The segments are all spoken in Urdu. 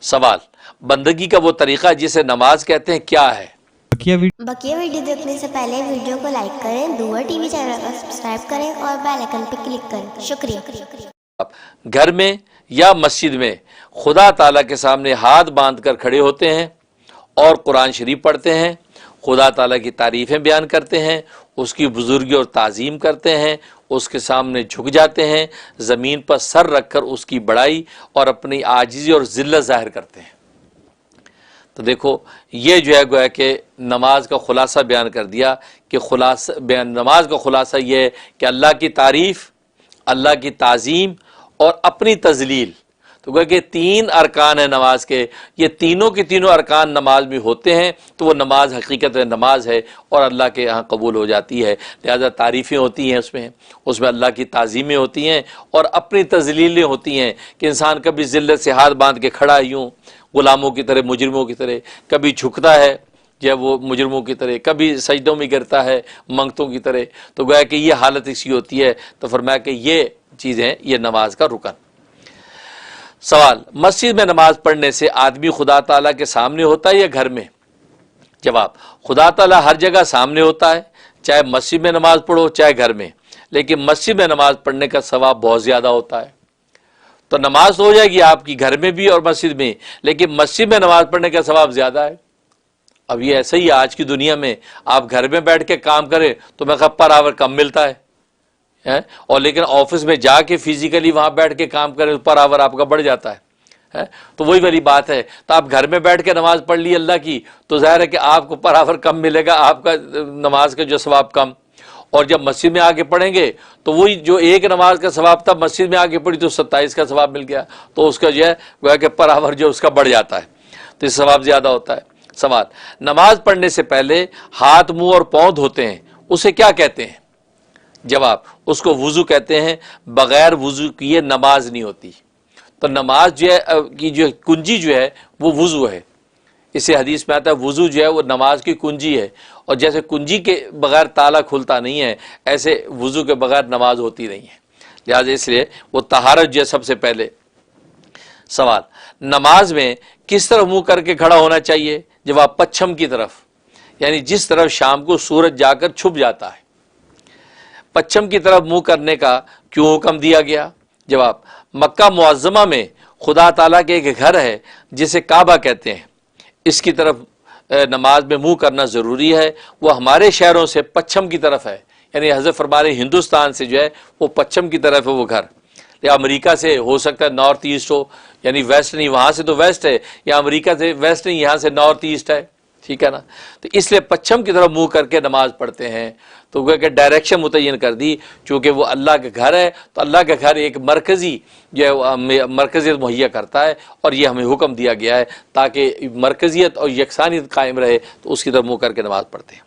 سوال، بندگی کا وہ طریقہ جسے نماز کہتے ہیں کیا ہے؟ بقیہ ویڈیو دیکھنے سے پہلے ویڈیو کو لائک کریں، دور ٹی وی چینل کو سبسکرائب کریں اور بیل آئیکن پہ کلک کریں۔ شکریہ۔ گھر میں یا مسجد میں خدا تعالیٰ کے سامنے ہاتھ باندھ کر کھڑے ہوتے ہیں اور قرآن شریف پڑھتے ہیں، خدا تعالیٰ کی تعریفیں بیان کرتے ہیں، اس کی بزرگی اور تعظیم کرتے ہیں، اس کے سامنے جھک جاتے ہیں، زمین پر سر رکھ کر اس کی بڑائی اور اپنی عاجزی اور ذلت ظاہر کرتے ہیں۔ تو دیکھو یہ جو ہے گویا کہ نماز کا خلاصہ بیان کر دیا کہ نماز کا خلاصہ یہ ہے کہ اللہ کی تعریف، اللہ کی تعظیم اور اپنی تذلیل۔ تو گویا کہ تین ارکان ہیں نماز کے، یہ تینوں کے تینوں ارکان نماز میں ہوتے ہیں تو وہ نماز حقیقت نماز ہے اور اللہ کے یہاں قبول ہو جاتی ہے۔ لہذا تعریفیں ہوتی ہیں اس میں اللہ کی تعظیمیں ہوتی ہیں اور اپنی تذلیلیں ہوتی ہیں کہ انسان کبھی ذلت سے ہاتھ باندھ کے کھڑا یوں غلاموں کی طرح، مجرموں کی طرح، کبھی جھکتا ہے جب وہ مجرموں کی طرح، کبھی سجدوں میں گرتا ہے منگتوں کی طرح۔ تو گویا کہ یہ حالت اسی ہوتی ہے۔ تو فرمایا کہ یہ چیزیں یہ نماز کا رکن۔ سوال، مسجد میں نماز پڑھنے سے آدمی خدا تعالیٰ کے سامنے ہوتا ہے یا گھر میں؟ جواب، خدا تعالیٰ ہر جگہ سامنے ہوتا ہے، چاہے مسجد میں نماز پڑھو چاہے گھر میں، لیکن مسجد میں نماز پڑھنے کا ثواب بہت زیادہ ہوتا ہے۔ تو نماز تو ہو جائے گی آپ کی گھر میں بھی اور مسجد میں، لیکن مسجد میں نماز پڑھنے کا ثواب زیادہ ہے۔ اب یہ ایسا ہی ہے آج کی دنیا میں، آپ گھر میں بیٹھ کے کام کریں تو میں خب پر آور کم ملتا ہے، اور لیکن آفس میں جا کے فزیکلی وہاں بیٹھ کے کام کریں پر آور آپ کا بڑھ جاتا ہے۔ تو وہی والی بات ہے، تو آپ گھر میں بیٹھ کے نماز پڑھ لی اللہ کی تو ظاہر ہے کہ آپ کو پر آور کم ملے گا، آپ کا نماز کا جو ثواب کم۔ اور جب مسجد میں آ کے پڑھیں گے تو وہی جو ایک نماز کا ثواب تھا مسجد میں آ کے پڑھی تو 27 کا ثواب مل گیا، تو اس کا جو ہے گویا کہ پر آور جو اس کا بڑھ جاتا ہے، تو اس ثواب زیادہ ہوتا ہے۔ سوال، نماز پڑھنے سے پہلے ہاتھ منہ اور پاؤں دھوتے ہیں، اسے کیا کہتے ہیں؟ جواب، اس کو وضو کہتے ہیں۔ بغیر وضو کیے نماز نہیں ہوتی۔ تو نماز جو ہے کی جو کنجی جو ہے وہ وضو ہے۔ اسے حدیث میں آتا ہے وضو جو ہے وہ نماز کی کنجی ہے، اور جیسے کنجی کے بغیر تالا کھلتا نہیں ہے ایسے وضو کے بغیر نماز ہوتی نہیں ہے، لہٰذا اس لیے وہ طہارت جو ہے سب سے پہلے۔ سوال، نماز میں کس طرح منہ کر کے کھڑا ہونا چاہیے؟ جواب، پچھم کی طرف، یعنی جس طرف شام کو سورج جا کر چھپ جاتا ہے۔ پچھم کی طرف منہ کرنے کا کیوں حکم دیا گیا؟ جواب، مکہ معظمہ میں خدا تعالیٰ کے ایک گھر ہے جسے کعبہ کہتے ہیں، اس کی طرف نماز میں منہ کرنا ضروری ہے۔ وہ ہمارے شہروں سے پچھم کی طرف ہے، یعنی حضرت فرما رہے ہندوستان سے جو ہے وہ پچھم کی طرف ہے وہ گھر، یا امریکہ سے ہو سکتا ہے نارتھ ایسٹ ہو، یعنی ویسٹ نہیں، وہاں سے تو ویسٹ ہے، یا امریکہ سے ویسٹ نہیں، یہاں سے نارتھ ایسٹ ہے، ٹھیک ہے نا؟ تو اس لیے پچھم کی طرف منہ کر کے نماز پڑھتے ہیں۔ تو وہ کہ ڈائریکشن متعین کر دی، چونکہ وہ اللہ کا گھر ہے تو اللہ کا گھر ایک مرکزی جو ہے مرکزیت مہیا کرتا ہے، اور یہ ہمیں حکم دیا گیا ہے تاکہ مرکزیت اور یکسانیت قائم رہے، تو اس کی طرف منہ کر کے نماز پڑھتے ہیں۔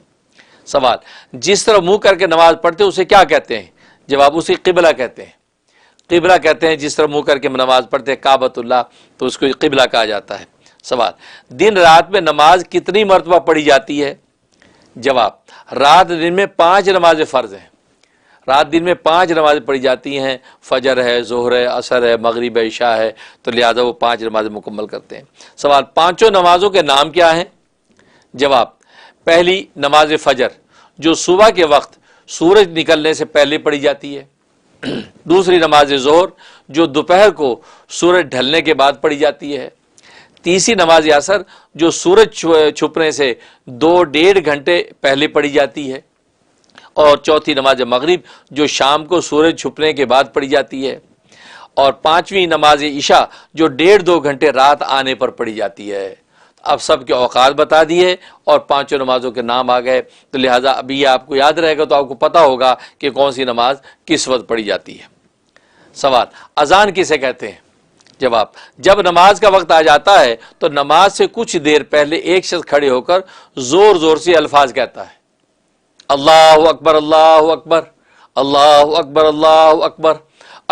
سوال، جس طرح منہ کر کے نماز پڑھتے ہیں اسے کیا کہتے ہیں؟ جواب، اسے قبلہ کہتے ہیں۔ قبلہ کہتے ہیں جس طرح منہ کر کے نماز پڑھتے ہیں کعبۃ اللہ، تو اس کو قبلہ کہا جاتا ہے۔ سوال، دن رات میں نماز کتنی مرتبہ پڑھی جاتی ہے؟ جواب، رات دن میں 5 نمازیں فرض ہیں، رات دن میں 5 نمازیں پڑھی جاتی ہیں، فجر ہے، ظہر ہے، عصر ہے، مغرب ہے، عشاء ہے، تو لہذا وہ 5 نمازیں مکمل کرتے ہیں۔ سوال، 5 نمازوں کے نام کیا ہیں؟ جواب، پہلی نماز فجر جو صبح کے وقت سورج نکلنے سے پہلے پڑھی جاتی ہے، دوسری نماز ظہر جو دوپہر کو سورج ڈھلنے کے بعد پڑھی جاتی ہے، تیسری نماز عصر جو سورج چھپنے سے 2-1.5 گھنٹے پہلے پڑھی جاتی ہے، اور چوتھی نماز مغرب جو شام کو سورج چھپنے کے بعد پڑھی جاتی ہے، اور 5ویں نماز عشاء جو 1.5-2 گھنٹے رات آنے پر پڑھی جاتی ہے۔ اب سب کے اوقات بتا دیے اور 5 نمازوں کے نام آ گئے، تو لہٰذا ابھی یہ آپ کو یاد رہے گا تو آپ کو پتہ ہوگا کہ کون سی نماز کس وقت پڑھی جاتی ہے۔ سوال، اذان کسے کہتے ہیں؟ جواب، جب نماز کا وقت آ جاتا ہے تو نماز سے کچھ دیر پہلے ایک شخص کھڑے ہو کر زور زور سے الفاظ کہتا ہے، اللہ اکبر اللہ اکبر، اللہ اکبر اللہ اکبر،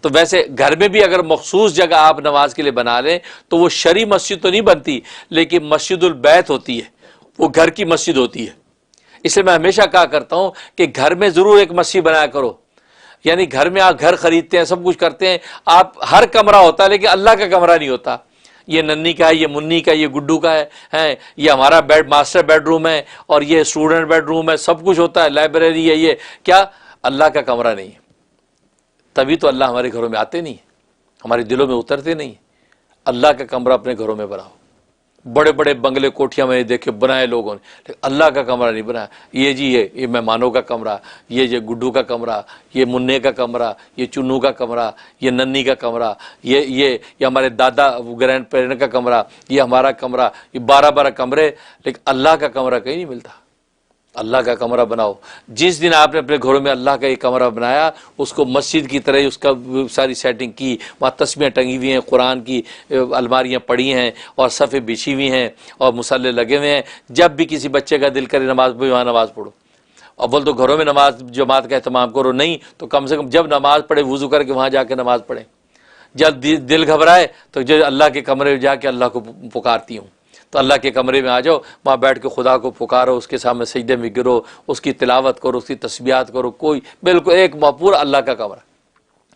تو ویسے گھر میں بھی اگر مخصوص جگہ آپ نماز کے لیے بنا لیں تو وہ شرعی مسجد تو نہیں بنتی، لیکن مسجد البیت ہوتی ہے، وہ گھر کی مسجد ہوتی ہے۔ اس لیے میں ہمیشہ کہا کرتا ہوں کہ گھر میں ضرور ایک مسجد بنایا کرو، یعنی گھر میں آپ گھر خریدتے ہیں، سب کچھ کرتے ہیں، آپ ہر کمرہ ہوتا ہے لیکن اللہ کا کمرہ نہیں ہوتا۔ یہ ننی کا ہے، یہ منی کا ہے، یہ گڈو کا ہے، یہ ہمارا ماسٹر بیڈ روم ہے، اور یہ اسٹوڈنٹ بیڈ روم ہے، سب کچھ ہوتا ہے، لائبریری ہے، یہ کیا اللہ کا کمرہ نہیں ہے؟ تبھی تو اللہ ہمارے گھروں میں آتے نہیں، ہمارے دلوں میں اترتے نہیں۔ اللہ کا کمرہ اپنے گھروں میں بناؤ۔ بڑے بڑے بنگلے کوٹھیاں میں نے دیکھے بنائے لوگوں نے، لیکن اللہ کا کمرہ نہیں بنایا۔ یہ جی یہ مہمانوں کا کمرہ، یہ گڈو کا کمرہ، یہ منع کا کمرہ، یہ چنو کا کمرہ، یہ ننی کا کمرہ، یہ ہمارے دادا گرینڈ پیرنٹ کا کمرہ، یہ ہمارا کمرہ، یہ 12 کمرے، لیکن اللہ کا کمرہ کہیں نہیں ملتا۔ اللہ کا کمرہ بناؤ۔ جس دن آپ نے اپنے گھروں میں اللہ کا ایک کمرہ بنایا، اس کو مسجد کی طرح اس کا ساری سیٹنگ کی، وہاں تسبیحیں ٹنگی ہوئی ہیں، قرآن کی الماریاں پڑی ہیں، اور صفیں بچھی ہوئی ہیں، اور مصلے لگے ہوئے ہیں۔ جب بھی کسی بچے کا دل کرے نماز پڑھو، وہاں نماز پڑھو۔ اول تو گھروں میں نماز جماعت کا اہتمام کرو، نہیں تو کم سے کم جب نماز پڑھے وضو کر کے وہاں جا کے نماز پڑھیں۔ جب دل گھبرائے تو جو اللہ کے کمرے میں جا کے اللہ کو پکارتی ہوں، تو اللہ کے کمرے میں آ جاؤ، وہاں بیٹھ کے خدا کو پکارو، اس کے سامنے سجدے میں گرو، اس کی تلاوت کرو، اس کی تسبیحات کرو۔ کوئی بالکل ایک پورا اللہ کا کمرہ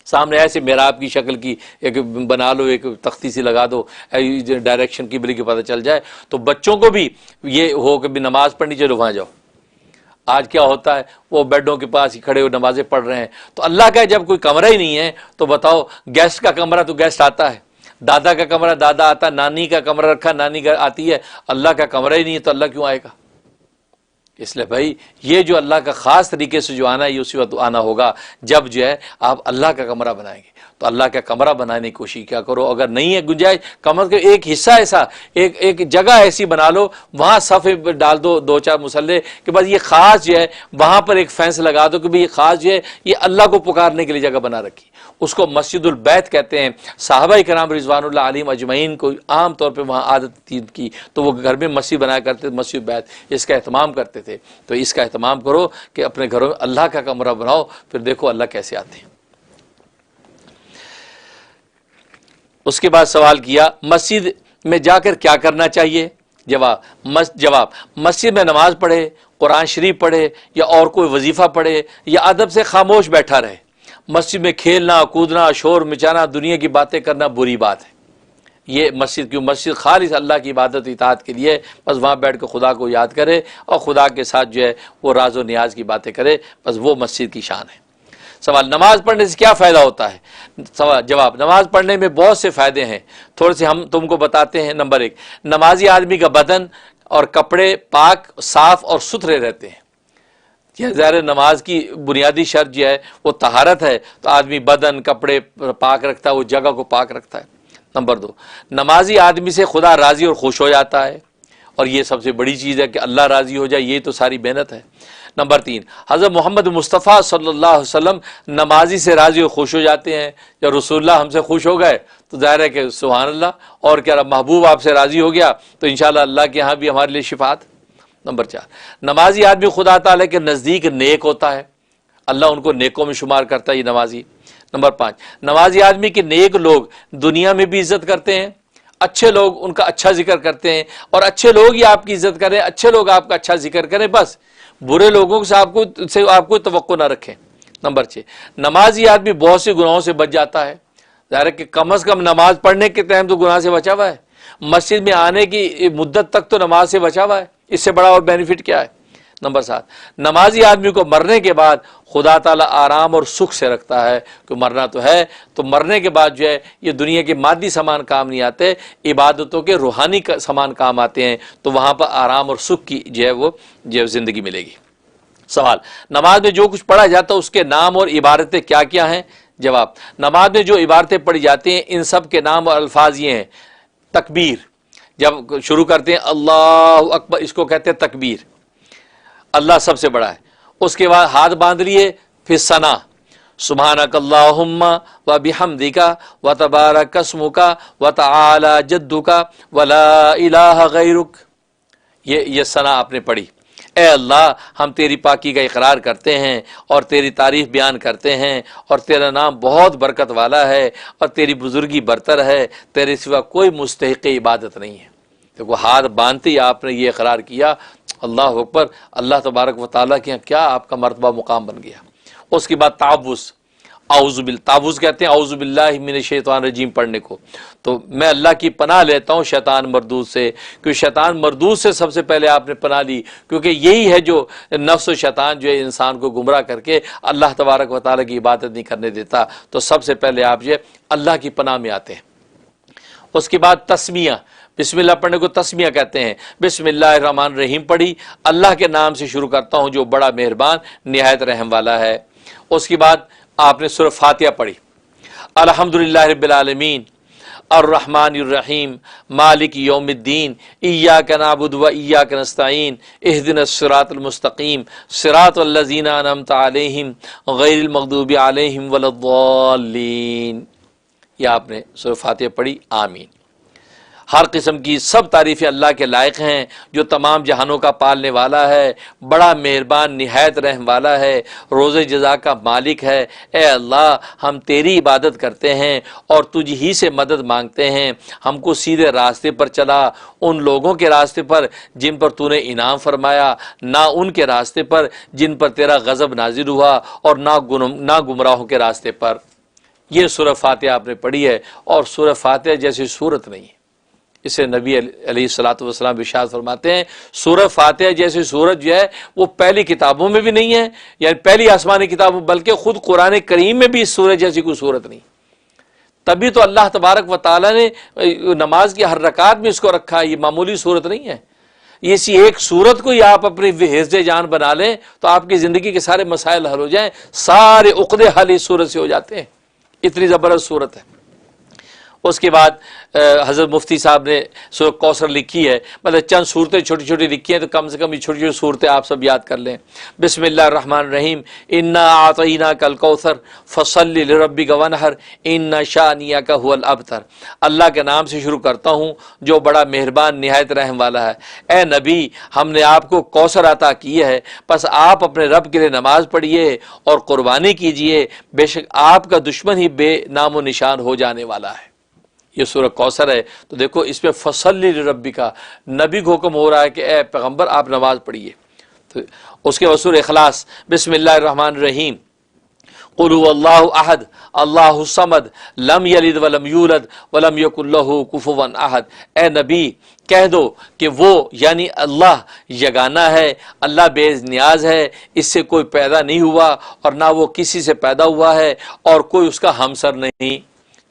سامنے ایسے محراب کی شکل کی ایک بنا لو، ایک تختی سی لگا دو، ڈائریکشن قبلے کی پتہ چل جائے، تو بچوں کو بھی یہ ہو کہ بھی نماز پڑھنی چلو وہاں جاؤ۔ آج کیا ہوتا ہے، وہ بیڈوں کے پاس ہی کھڑے ہو نمازیں پڑھ رہے ہیں۔ تو اللہ کا جب کوئی کمرہ ہی نہیں ہے تو بتاؤ، گیسٹ کا کمرہ تو گیسٹ آتا ہے، دادا کا کمرہ دادا آتا، نانی کا کمرہ رکھا نانی آتی ہے، اللہ کا کمرہ ہی نہیں ہے تو اللہ کیوں آئے گا؟ اس لیے بھائی یہ جو اللہ کا خاص طریقے سے جو آنا ہے، یہ اسی وقت آنا ہوگا جب جو ہے آپ اللہ کا کمرہ بنائیں گے۔ تو اللہ کا کمرہ بنانے کی کوشش کیا کرو، اگر نہیں ہے گنجائش، کم از کم ایک حصہ ایسا، ایک جگہ ایسی بنا لو، وہاں صفے ڈال دو 2-4 مصلے، کہ بس یہ خاص جو ہے وہاں پر ایک فینس لگا دو کہ بھئی یہ خاص جو ہے یہ اللہ کو پکارنے کے لیے جگہ بنا رکھی۔ اس کو مسجد البیت کہتے ہیں۔ صحابہ کرام رضوان اللہ علیہم اجمعین کو عام طور پہ وہاں عادت تھی تو وہ گھر میں مسجد بنایا کرتے تھے، مسجد بیت، اس کا اہتمام کرتے تھے۔ تو اس کا اہتمام کرو کہ اپنے گھروں میں اللہ کا کمرہ بناؤ، پھر دیکھو اللہ کیسے آتے ہیں۔ اس کے بعد سوال کیا مسجد میں جا کر کیا کرنا چاہیے؟ جواب مسجد میں نماز پڑھے، قرآن شریف پڑھے، یا اور کوئی وظیفہ پڑھے، یا ادب سے خاموش بیٹھا رہے۔ مسجد میں کھیلنا کودنا شور مچانا دنیا کی باتیں کرنا بری بات ہے۔ یہ مسجد کیوں؟ مسجد خالص اللہ کی عبادت و اطاعت کے لیے، بس وہاں بیٹھ کے خدا کو یاد کرے اور خدا کے ساتھ جو ہے وہ راز و نیاز کی باتیں کرے، بس وہ مسجد کی شان ہے۔ سوال نماز پڑھنے سے کیا فائدہ ہوتا ہے؟ جواب نماز پڑھنے میں بہت سے فائدے ہیں، تھوڑے سے ہم تم کو بتاتے ہیں۔ نمبر 1، نمازی آدمی کا بدن اور کپڑے پاک صاف اور ستھرے رہتے ہیں۔ یہ ظاہر نماز کی بنیادی شرط جو ہے وہ طہارت ہے، تو آدمی بدن کپڑے پاک رکھتا ہے، وہ جگہ کو پاک رکھتا ہے۔ نمبر 2، نمازی آدمی سے خدا راضی اور خوش ہو جاتا ہے، اور یہ سب سے بڑی چیز ہے کہ اللہ راضی ہو جائے، یہ تو ساری محنت ہے۔ نمبر 3، حضرت محمد مصطفیٰ صلی اللہ علیہ وسلم نمازی سے راضی اور خوش ہو جاتے ہیں۔ جب رسول اللہ ہم سے خوش ہو گئے تو ظاہر ہے کہ سبحان اللہ، اور کیا رب محبوب آپ سے راضی ہو گیا تو انشاءاللہ اللہ کے ہاں بھی ہمارے لیے شفاعت۔ نمبر 4، نمازی آدمی خدا تعالیٰ کے نزدیک نیک ہوتا ہے، اللہ ان کو نیکوں میں شمار کرتا ہے یہ نمازی۔ نمبر 5، نمازی آدمی کے نیک لوگ دنیا میں بھی عزت کرتے ہیں، اچھے لوگ ان کا اچھا ذکر کرتے ہیں، اور اچھے لوگ ہی آپ کی عزت کریں، اچھے لوگ آپ کا اچھا ذکر کریں، بس برے لوگوں سے آپ کو توقع نہ رکھیں۔ نمبر 6، نمازی آدمی بہت سے گناہوں سے بچ جاتا ہے، ظاہر ہے کہ کم از کم نماز پڑھنے کے ٹائم تو گناہ سے بچا ہوا ہے، مسجد میں آنے کی مدت تک تو نماز سے بچا ہوا ہے، اس سے بڑا اور بینیفٹ کیا ہے؟ نمبر 7، نمازی آدمی کو مرنے کے بعد خدا تعالیٰ آرام اور سکھ سے رکھتا ہے، کہ مرنا تو ہے تو مرنے کے بعد جو ہے یہ دنیا کے مادی سامان کام نہیں آتے، عبادتوں کے روحانی سامان کام آتے ہیں، تو وہاں پر آرام اور سکھ کی جو ہے وہ زندگی ملے گی۔ سوال نماز میں جو کچھ پڑھا جاتا ہے اس کے نام اور عبارتیں کیا کیا ہیں؟ جواب نماز میں جو عبارتیں پڑھی جاتی ہیں ان سب کے نام اور الفاظ یہ ہیں۔ تکبیر، جب شروع کرتے ہیں اللہ اکبر، اس کو کہتے ہیں تکبیر، اللہ سب سے بڑا ہے۔ اس کے بعد ہاتھ باندھ لیے، پھر ثنا، سبحانک اللہم و بحمدک و تبارک اسمک و تعالی جدک و لا الہ غیرک، یہ ثنا آپ نے پڑھی۔ اے اللہ ہم تیری پاکی کا اقرار کرتے ہیں اور تیری تعریف بیان کرتے ہیں، اور تیرا نام بہت برکت والا ہے اور تیری بزرگی برتر ہے، تیرے سوا کوئی مستحق عبادت نہیں ہے۔ دیکھو ہاتھ باندھتے ہی آپ نے یہ اقرار کیا، اللہ اکبر، اللہ تبارک و تعالیٰ کے یہاں کیا آپ کا مرتبہ مقام بن گیا۔ اس کے بعد تعوذ، تعوذ کہتے ہیں اعوذ باللہ من الشیطان الرجیم پڑھنے کو، تو میں اللہ کی پناہ لیتا ہوں شیطان مردود سے، کیونکہ شیطان مردود سے سب سے پہلے آپ نے پناہ لی، کیونکہ یہی ہے جو نفس و شیطان جو ہے انسان کو گمراہ کر کے اللہ تبارک و تعالیٰ کی عبادت نہیں کرنے دیتا، تو سب سے پہلے آپ جو ہے اللہ کی پناہ میں آتے ہیں۔ اس کے بعد تسمیہ، بسم اللہ پڑھنے کو تسمیہ کہتے ہیں، بسم اللہ الرحمن الرحیم پڑھی، اللہ کے نام سے شروع کرتا ہوں جو بڑا مہربان نہایت رحم والا ہے۔ اس کے بعد آپ نے سورہ فاتحہ پڑھی، الحمدللہ رب العالمین الرحمن الرحیم مالک یوم الدین ایاک نعبد و ایاک نستعین اہدنا الصراط المستقیم صراط الذین انعمت علیہم غیر المغضوب علیہم ولا الضالین۔ یہ آپ نے سورہ فاتحہ پڑھی، آمین۔ ہر قسم کی سب تعریفیں اللہ کے لائق ہیں جو تمام جہانوں کا پالنے والا ہے، بڑا مہربان نہایت رحم والا ہے، روز جزا کا مالک ہے۔ اے اللہ ہم تیری عبادت کرتے ہیں اور تجھ ہی سے مدد مانگتے ہیں، ہم کو سیدھے راستے پر چلا، ان لوگوں کے راستے پر جن پر تو نے انعام فرمایا، نہ ان کے راستے پر جن پر تیرا غضب نازل ہوا، اور نہ گمراہوں کے راستے پر۔ یہ سورہ فاتحہ آپ نے پڑھی ہے، اور سورہ فاتحہ جیسی صورت نہیں ہے۔ اسے نبی علیہ الصلوۃ والسلام ارشاد فرماتے ہیں سورہ فاتحہ جیسی سورت جو ہے وہ پہلی کتابوں میں بھی نہیں ہے، یعنی پہلی آسمانی کتابوں، بلکہ خود قرآن کریم میں بھی اس سورت جیسی کوئی سورت نہیں۔ تبھی تو اللہ تبارک و تعالیٰ نے نماز کی ہر رکعت میں اس کو رکھا ہے، یہ معمولی سورت نہیں ہے۔ اسی ایک سورت کو ہی آپ اپنی حفظ جان بنا لیں تو آپ کی زندگی کے سارے مسائل حل ہو جائیں، سارے عقدے حل اس سورت سے ہو جاتے ہیں، اتنی زبردست سورت ہے۔ اس کے بعد حضرت مفتی صاحب نے سورہ کوثر لکھی ہے، مطلب چند صورتیں چھوٹی چھوٹی لکھی ہیں، تو کم سے کم یہ چھوٹی چھوٹی صورتیں آپ سب یاد کر لیں۔ بسم اللہ الرحمن الرحیم انا اعطیناک الکوثر فصل لربک وانحر ان شانئک هو الابتر۔ اللہ کے نام سے شروع کرتا ہوں جو بڑا مہربان نہایت رحم والا ہے۔ اے نبی ہم نے آپ کو کوثر عطا کی ہے، پس آپ اپنے رب کے لیے نماز پڑھیے اور قربانی کیجئے، بے شک آپ کا دشمن ہی بے نام و نشان ہو جانے والا ہے۔ یہ سورہ کوثر ہے، تو دیکھو اس پہ فصل لربک، نبی کو حکم ہو رہا ہے کہ اے پیغمبر آپ نماز پڑھیے۔ تو اس کے بعد سورہ اخلاص، بسم اللہ الرحمن الرحیم قل هو اللہ احد اللہ الصمد لم یلد ولم یولد ولم یکن لہ کفوا احد۔ اے نبی کہہ دو کہ وہ یعنی اللہ یگانہ ہے، اللہ بے نیاز ہے، اس سے کوئی پیدا نہیں ہوا اور نہ وہ کسی سے پیدا ہوا ہے اور کوئی اس کا ہمسر نہیں۔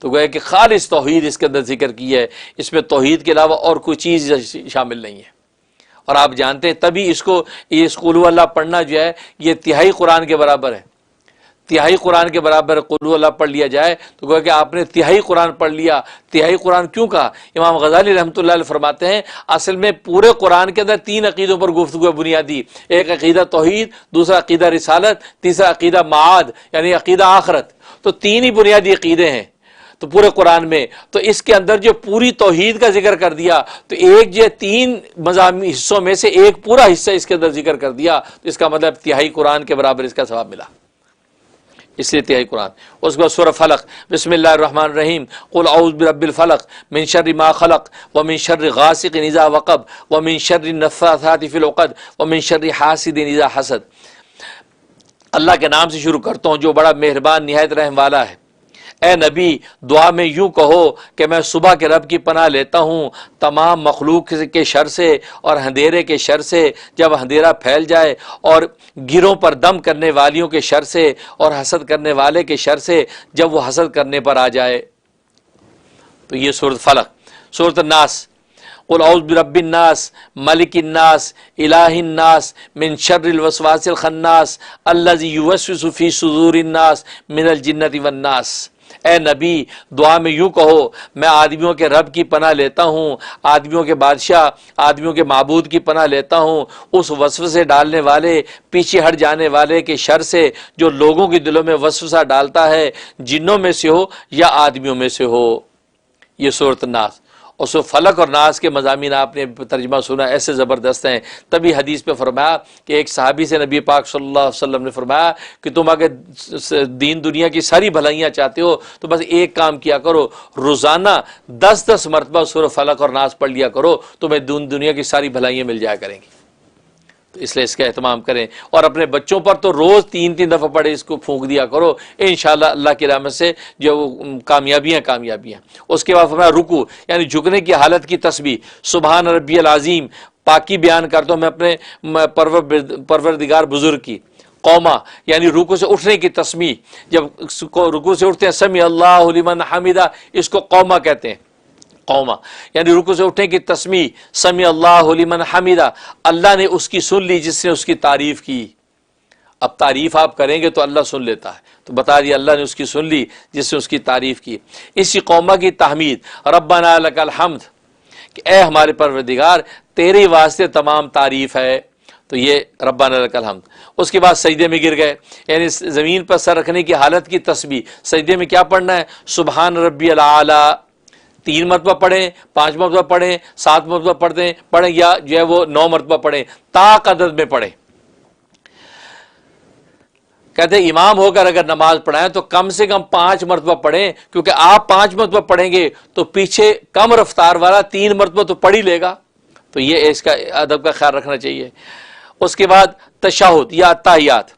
تو گویا کہ خالص توحید اس کے اندر ذکر کی ہے، اس میں توحید کے علاوہ اور کوئی چیز شامل نہیں ہے۔ اور آپ جانتے ہیں تبھی اس کو یہ قل هو اللہ پڑھنا جو ہے یہ تہائی قرآن کے برابر ہے، تہائی قرآن کے برابر قل هو اللہ پڑھ لیا جائے تو گویا کہ آپ نے تہائی قرآن پڑھ لیا۔ تہائی قرآن کیوں کہا؟ امام غزالی رحمۃ اللہ علیہ فرماتے ہیں اصل میں پورے قرآن کے اندر تین عقیدوں پر گفتگو ہے بنیادی، ایک عقیدہ توحید، دوسرا عقیدہ رسالت، تیسرا عقیدہ معاد یعنی عقیدہ آخرت، تو تین ہی بنیادی عقیدے ہیں تو پورے قرآن میں۔ تو اس کے اندر جو پوری توحید کا ذکر کر دیا تو ایک جو تین مضامین حصوں میں سے ایک پورا حصہ اس کے اندر ذکر کر دیا، تو اس کا مطلب تہائی قرآن کے برابر اس کا ثواب ملا، اس لیے تہائی قرآن۔ اس کے بعد سورہ فلق، بسم اللہ الرحمن الرحیم قل اعوذ برب الفلق من شر ما خلق ومن شر غاسق اذا وقب ومن شر النفاثات فی العقد ومن شر حاسد اذا حسد۔ اللہ کے نام سے شروع کرتا ہوں جو بڑا مہربان نہایت رحم والا ہے۔ اے نبی دعا میں یوں کہو کہ میں صبح کے رب کی پناہ لیتا ہوں تمام مخلوق کے شر سے اور اندھیرے کے شر سے جب اندھیرا پھیل جائے، اور گروں پر دم کرنے والیوں کے شر سے اور حسد کرنے والے کے شر سے جب وہ حسد کرنے پر آ جائے۔ تو یہ سورۃ فلق۔ سورۃ الناس، قل اعوذ برب الناس ملک الناس الہ الناس من شر الوسواس الخناس الذی یوسوس فی صدور الناس من الجنۃ والناس۔ اے نبی دعا میں یوں کہو میں آدمیوں کے رب کی پناہ لیتا ہوں، آدمیوں کے بادشاہ، آدمیوں کے معبود کی پناہ لیتا ہوں اس وسوسے ڈالنے والے، پیچھے ہٹ جانے والے کے شر سے جو لوگوں کے دلوں میں وسوسہ ڈالتا ہے، جنوں میں سے ہو یا آدمیوں میں سے ہو۔ یہ سورۃ الناس۔ اس میں فلق اور ناس کے مضامین آپ نے ترجمہ سنا، ایسے زبردست ہیں۔ تبھی حدیث پہ فرمایا کہ ایک صحابی سے نبی پاک صلی اللہ علیہ وسلم نے فرمایا کہ تم اگر دین دنیا کی ساری بھلائیاں چاہتے ہو تو بس ایک کام کیا کرو، روزانہ 10 مرتبہ سورہ فلق اور ناس پڑھ لیا کرو، تمہیں دنیا کی ساری بھلائیاں مل جایا کریں گی۔ تو اس لیے اس کا اہتمام کریں، اور اپنے بچوں پر تو روز 3 دفعہ پڑھے اس کو پھونک دیا کرو، انشاءاللہ اللہ کی رحمت سے جو کامیابیاں۔ اس کے بعد فرمایا رکوع یعنی جھکنے کی حالت کی تسبیح، سبحان ربی العظیم، پاکی بیان کرتا ہوں میں اپنے پروردگار بزرگ کی۔ قوما یعنی رکوع سے اٹھنے کی تسبیح، جب رکوع سے اٹھتے ہیں سمیع اللہ لمن حمیدہ، اس کو قوما کہتے ہیں۔ قوما یعنی رکوع سے اٹھنے کی تسمیع، سمیع اللہ لمن حمیدہ، اللہ نے اس کی سن لی جس نے اس کی تعریف کی۔ اب تعریف آپ کریں گے تو اللہ سن لیتا ہے، تو بتا دیا اللہ نے اس کی سن لی جس نے اس کی تعریف کی۔ اسی قوما کی تحمید، ربنا لک الحمد، کہ اے ہمارے پروردگار تیرے واسطے تمام تعریف ہے، تو یہ ربنا لک الحمد۔ اس کے بعد سجدے میں گر گئے، یعنی زمین پر سر رکھنے کی حالت کی تسبیح۔ سجدے میں کیا پڑھنا ہے؟ سبحان ربی الاعلی، 3 مرتبہ پڑھیں، 5 مرتبہ پڑھیں، 7 مرتبہ پڑھیں یا جو ہے وہ 9 مرتبہ پڑھیں، طاق عدد میں پڑھیں۔ کہتے ہیں امام ہو کر اگر نماز پڑھائیں تو کم سے کم 5 مرتبہ پڑھیں، کیونکہ آپ 5 مرتبہ پڑھیں گے تو پیچھے کم رفتار والا 3 مرتبہ تو پڑھ ہی لے گا، تو یہ اس کا ادب کا خیال رکھنا چاہیے۔ اس کے بعد تشہد یا التحیات،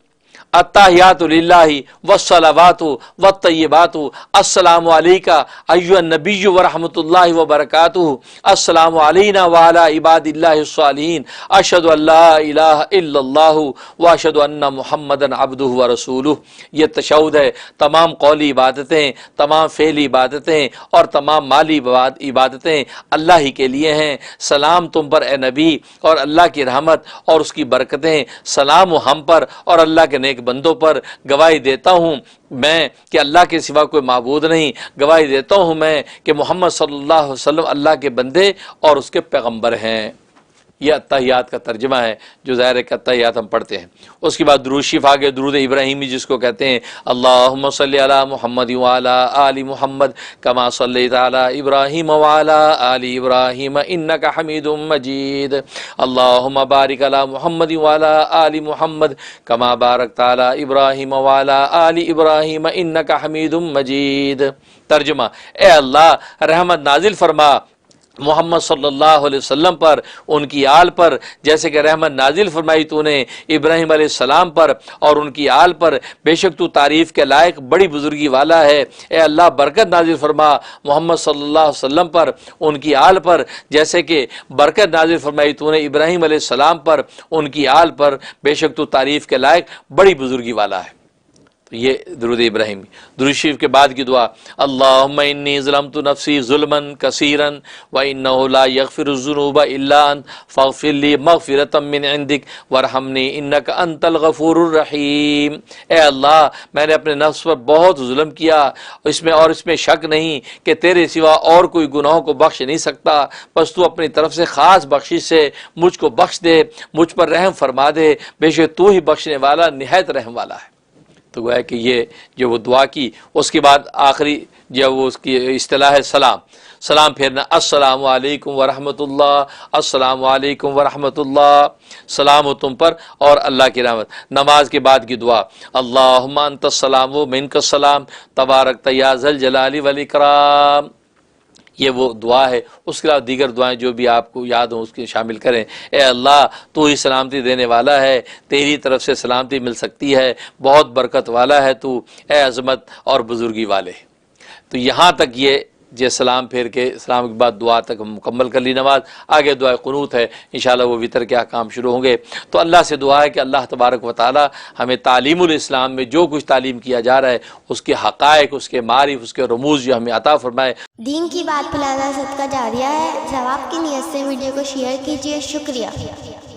التحیات للہ والصلوات والطیبات، السلام علیکہ ایھا النبی ورحمۃ اللہ وبرکاتہ، السلام علینا وعلی عباد اللہ الصالحین، اشہد ان لا الہ الا اللہ واشہد ان محمدا عبدہ ورسولہ۔ یہ تشہد ہے۔ تمام قولی عبادتیں، تمام فعلی عبادتیں اور تمام مالی عبادتیں اللہ ہی کے لیے ہیں۔ سلام تم پر اے نبی، اور اللہ کی رحمت اور اس کی برکتیں، سلام ہم پر اور اللہ کے نیک بندوں پر۔ گواہی دیتا ہوں میں کہ اللہ کے سوا کوئی معبود نہیں، گواہی دیتا ہوں میں کہ محمد صلی اللہ علیہ وسلم اللہ کے بندے اور اس کے پیغمبر ہیں۔ یہ التحیات کا ترجمہ ہے جو ظاہر ہے کہ التحیات ہم پڑھتے ہیں۔ اس کے بعد درود شریف آگے، درود ابراہیمی جس کو کہتے ہیں، اللہم صلی علی محمد وعلی آل محمد کما صلیت علی ابراہیم وعلی آل ابراہیم انک حمید مجید، اللہم بارک علی محمد وعلی آل محمد کما بارکت علی ابراہیم وعلی آل ابراہیم انک حمید مجید۔ ترجمہ، اے اللہ رحمت نازل فرما محمد صلی اللہ علیہ وسلم پر، ان کی آل پر، جیسے کہ رحمت نازل فرمائی تو نے ابراہیم علیہ السلام پر اور ان کی آل پر، بے شک تو تعریف کے لائق بڑی بزرگی والا ہے۔ اے اللہ برکت نازل فرما محمد صلی اللہ علیہ وسلم پر، ان کی آل پر، جیسے کہ برکت نازل فرمائی تو نے ابراہیم علیہ السلام پر، ان کی آل پر، بے شک تو تعریف کے لائق بڑی بزرگی والا ہے۔ یہ درود ابراہیمی۔ درود شریف کے بعد کی دعا، اللہم انی ظلمت نفسی ظلما کثیرا وانہ لا یغفر الذنوب الا انت فاغفر لی مغفرۃ من عندک وارحمنی انک انت الغفور الرحیم۔ اے اللہ میں نے اپنے نفس پر بہت ظلم کیا، اس میں شک نہیں کہ تیرے سوا اور کوئی گناہوں کو بخش نہیں سکتا، بس تو اپنی طرف سے خاص بخشش سے مجھ کو بخش دے، مجھ پر رحم فرما دے، بے شک تو ہی بخشنے والا نہایت رحم والا ہے۔ تو گویا کہ یہ جو وہ دعا کی، اس کے بعد آخری جو وہ اس کی اصطلاح ہے سلام پھیرنا، السلام علیکم ورحمۃ اللہ، السلام علیکم ورحمۃ اللہ، سلام ہو تم پر اور اللہ کی رحمت۔ نماز کے بعد کی دعا، اللہم انت السلام و منک السلام تبارک یا ذا الجلال والاکرام۔ یہ وہ دعا ہے۔ اس کے علاوہ دیگر دعائیں جو بھی آپ کو یاد ہوں اس کے شامل کریں۔ اے اللہ تو ہی سلامتی دینے والا ہے، تیری طرف سے سلامتی مل سکتی ہے، بہت برکت والا ہے تو، اے عظمت اور بزرگی والے۔ تو یہاں تک یہ سلام پھیر کے سلام کے بعد دعا تک مکمل کر لی نماز۔ آگے دعا قنوت ہے، انشاءاللہ وہ وطر کے احکام شروع ہوں گے۔ تو اللہ سے دعا ہے کہ اللہ تبارک و تعالی ہمیں تعلیم الاسلام میں جو کچھ تعلیم کیا جا رہا ہے اس کے حقائق، اس کے معارف، اس کے رموز جو ہمیں عطا فرمائے۔ دین کی بات پھیلانا صدقہ جاریہ ہے، ثواب کی نیت سے ویڈیو کو شیئر کیجیے۔ شکریہ۔